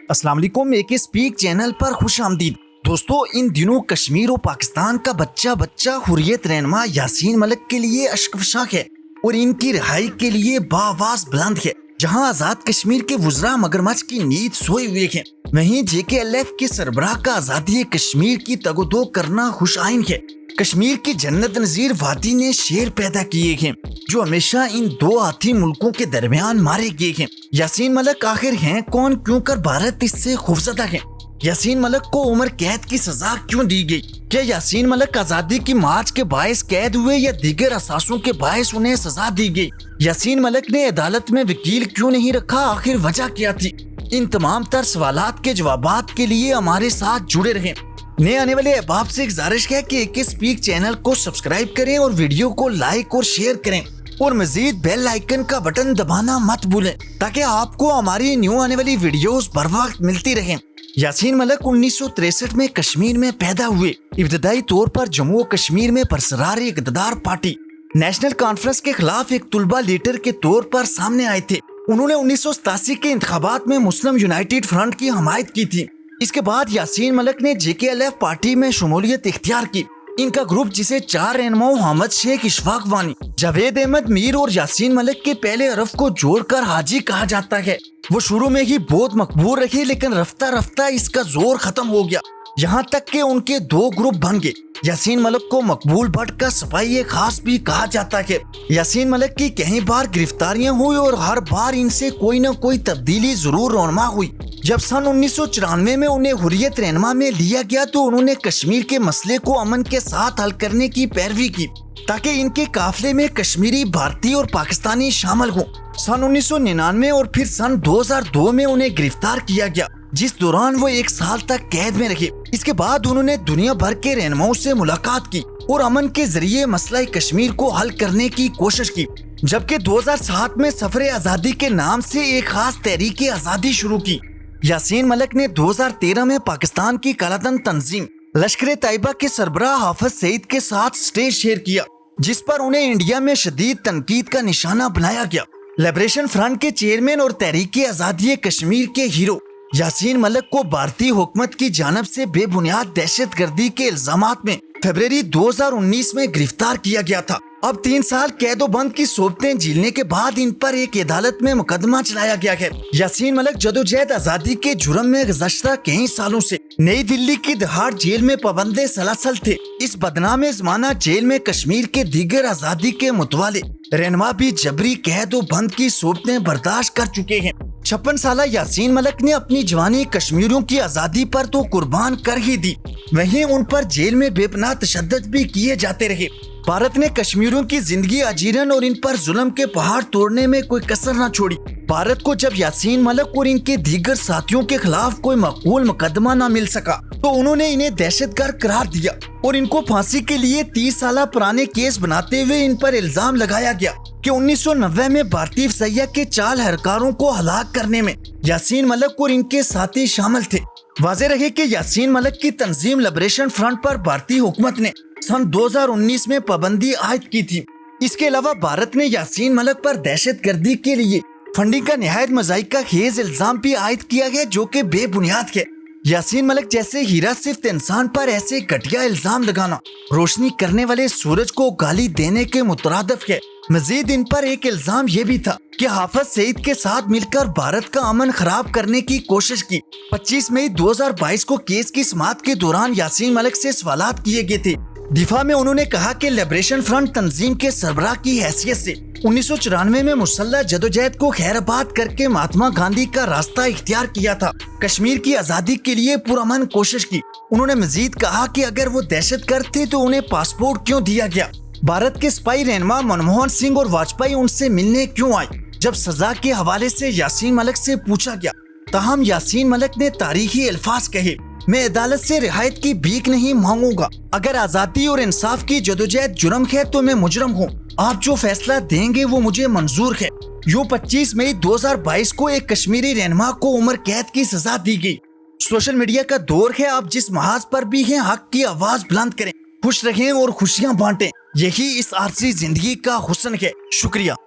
अस्सलाम वालेकुम, एक स्पीक चैनल पर खुश आमदीद। दोस्तों, इन दिनों कश्मीर और पाकिस्तान का बच्चा हुर्रियत रहनुमा यासीन मलिक के लिए अश्क-फ़शाक है और इनकी रिहाई के लिए बाआवाज़ बुलंद है। जहां आज़ाद कश्मीर के वज़रा मगरमच्छ की नींद सोए हुए हैं, वहीं JKLF के सरबराह का आज़ादी कश्मीर की तगोदो करना खुश आइन है। कश्मीर की जन्नत नज़ीर वादी ने शेर पैदा किए हैं जो हमेशा इन दो हाथी मुल्कों के दरमियान मारे गए हैं। यासीन मलिक आखिर हैं कौन, क्यों कर भारत इससे खौफज़दा है? यासीन मलिक को उम्र कैद की सजा क्यों दी गई? क्या यासीन मलिक आज़ादी की मार्च के बायस कैद हुए या दीगर असासों के बायस उन्हें सजा दी गई? यासीन मलिक ने अदालत में वकील क्यों नहीं रखा, आखिर वजह क्या थी? इन तमाम तर सवालात के जवाबात के लिए हमारे साथ जुड़े रहें। नए आने वाले अहबाब से गुजारिश है कि एक स्पीक चैनल को सब्सक्राइब करें और वीडियो को लाइक और शेयर करें और मजीद बेल आइकन का बटन दबाना मत भूलें ताकि आपको हमारी न्यू आने वाली वीडियोस बर वक्त मिलती रहें। यासीन मलिक 1963 में कश्मीर में पैदा हुए। इब्तदाई तौर पर जम्मू कश्मीर में बरसरार इक़्तिदार पार्टी नेशनल कॉन्फ्रेंस के खिलाफ एक तुलबा लीडर के तौर पर सामने आए थे। उन्होंने 1987 के इंतखाबात में मुस्लिम यूनाइटेड फ्रंट की हमायत की थी। इसके बाद यासीन मलिक ने JKLF पार्टी में शमूलियत इख्तियार की। इनका ग्रुप, जिसे चार रहनुमाओं मोहम्मद शेख, इशफाक वानी, जावेद अहमद मीर और यासीन मलिक के पहले हरफ को जोड़कर हाजी कहा जाता है, वो शुरू में ही बहुत मकबूल रहे, लेकिन रफ्ता रफ्ता इसका जोर खत्म हो गया। यहाँ तक कि उनके दो ग्रुप बन गए। यासीन मलिक को मकबूल भट्ट का सिपाही खास भी कहा जाता है। यासीन मलिक की कई बार गिरफ्तारियां हुई और हर बार इनसे कोई न कोई तब्दीली जरूर रोनमा हुई। जब सन 1994 में उन्हें हुर्रियत रहनुमा में लिया गया तो उन्होंने कश्मीर के मसले को अमन के साथ हल करने की पैरवी की ताकि इनके काफिले में कश्मीरी, भारतीय और पाकिस्तानी शामिल हों। सन 1999 और फिर सन 2002 में उन्हें गिरफ्तार किया गया, जिस दौरान वो 1 साल तक कैद में रहे। इसके बाद उन्होंने दुनिया भर के रहनुमाओं से मुलाकात की और अमन के जरिए मसला कश्मीर को हल करने की कोशिश की, जबकि 2007 में सफर आज़ादी के नाम से एक खास तहरीक आज़ादी शुरू की। यासीन मलिक ने 2013 में पाकिस्तान की कालाधन तंजीम लश्कर-ए-तैयबा के सरबराह हाफिज सईद के साथ स्टेज शेयर किया, जिस पर उन्हें इंडिया में शदीद तनकीद का निशाना बनाया गया। लिबरेशन फ्रंट के चेयरमैन और तहरीक आज़ादी कश्मीर के हीरो यासीन मलिक को भारतीय हुकूमत की जानिब से बेबुनियाद दहशतगर्दी के इल्जामात में फरवरी 2019 में गिरफ्तार किया गया था। अब 3 साल कैदोबंद की सोबतें झेलने के बाद इन पर एक अदालत में मुकदमा चलाया गया है। यासीन मलिक जदोजहद आज़ादी के जुर्म में गुज़श्ता कई सालों से नई दिल्ली की तिहाड़ जेल में पाबंदे सलासल थे। इस बदनाम ज़माना जेल में कश्मीर के दीगर आज़ादी के मुतवाले रहनुमा भी जबरी कैदोबंद की सोबतें बर्दाश्त कर चुके हैं। 56 साला यासीन मलिक ने अपनी जवानी कश्मीरियों की आज़ादी पर तो कुर्बान कर ही दी, वहीं उन पर जेल में बेपनाह तशद्दुद भी किए जाते रहे। भारत ने कश्मीरियों की जिंदगी अजीरन और इन पर जुल्म के पहाड़ तोड़ने में कोई कसर न छोड़ी। भारत को जब यासीन मलिक और इनके दीगर साथियों के खिलाफ कोई मकबूल मुकदमा न मिल सका तो उन्होंने इन्हें दहशतगर्द करार दिया और इनको फांसी के लिए 30 साल पुराने केस बनाते हुए इन पर इल्जाम लगाया गया कि 1990 में भारतीय फौजिया के चाल हरकारों को हलाक करने में यासीन मलिक और इनके साथी शामिल थे। वाज़ेह रहे कि यासीन मलिक की तंजीम लिबरेशन फ्रंट पर भारतीय हुकूमत ने सन 2019 में पाबंदी आयद की थी। इसके अलावा भारत ने यासीन मलिक पर दहशतगर्दी के लिए फंडिंग का निहायत मज़ाइका खेज इल्जाम भी आयद किया गया, जो कि बेबुनियाद है। यासीन मलिक जैसे हीरा सिफ्त इंसान पर ऐसे घटिया इल्जाम लगाना रोशनी करने वाले सूरज को गाली देने के मुतरादिफ है। मजीद इन पर एक इल्जाम ये भी था कि हाफिज सईद के साथ मिलकर भारत का अमन खराब करने की कोशिश की। 25 मई 2022 को केस की समाअत के दौरान यासीन मलिक से सवालात किए गए थे। दिफा में उन्होंने कहा कि लिबरेशन फ्रंट तंजीम के सरबराह की हैसियत से 1994 में मुसल्लह जदोजहद को खैराबाद करके महात्मा गांधी का रास्ता इख्तियार किया था। कश्मीर की आज़ादी के लिए पुरअमन कोशिश की। उन्होंने मजीद कहा कि अगर वो दहशतगर्द थे तो उन्हें पासपोर्ट क्यों दिया गया? भारत के सिपाही रहनुमा मनमोहन सिंह और वाजपेयी उनसे मिलने क्यों आए? जब सजा के हवाले से यासीन मलिक से पूछा गया, ताहम यासीन मलिक ने तारीखी अल्फाज कहे, मैं अदालत से रिहायत की भीख नहीं मांगूंगा। अगर आज़ादी और इंसाफ की जदोजहद जुर्म है तो मैं मुजरम हूँ। आप जो फैसला देंगे वो मुझे मंजूर है। यूं 25 मई 2022 को एक कश्मीरी रहनुमा को उम्र कैद की सजा दी गई। सोशल मीडिया का दौर है, आप जिस महाज पर भी हैं हक की आवाज बुलंद करें, खुश रहें और खुशियाँ बांटें। यही इस आरसी जिंदगी का हुस्न है। शुक्रिया।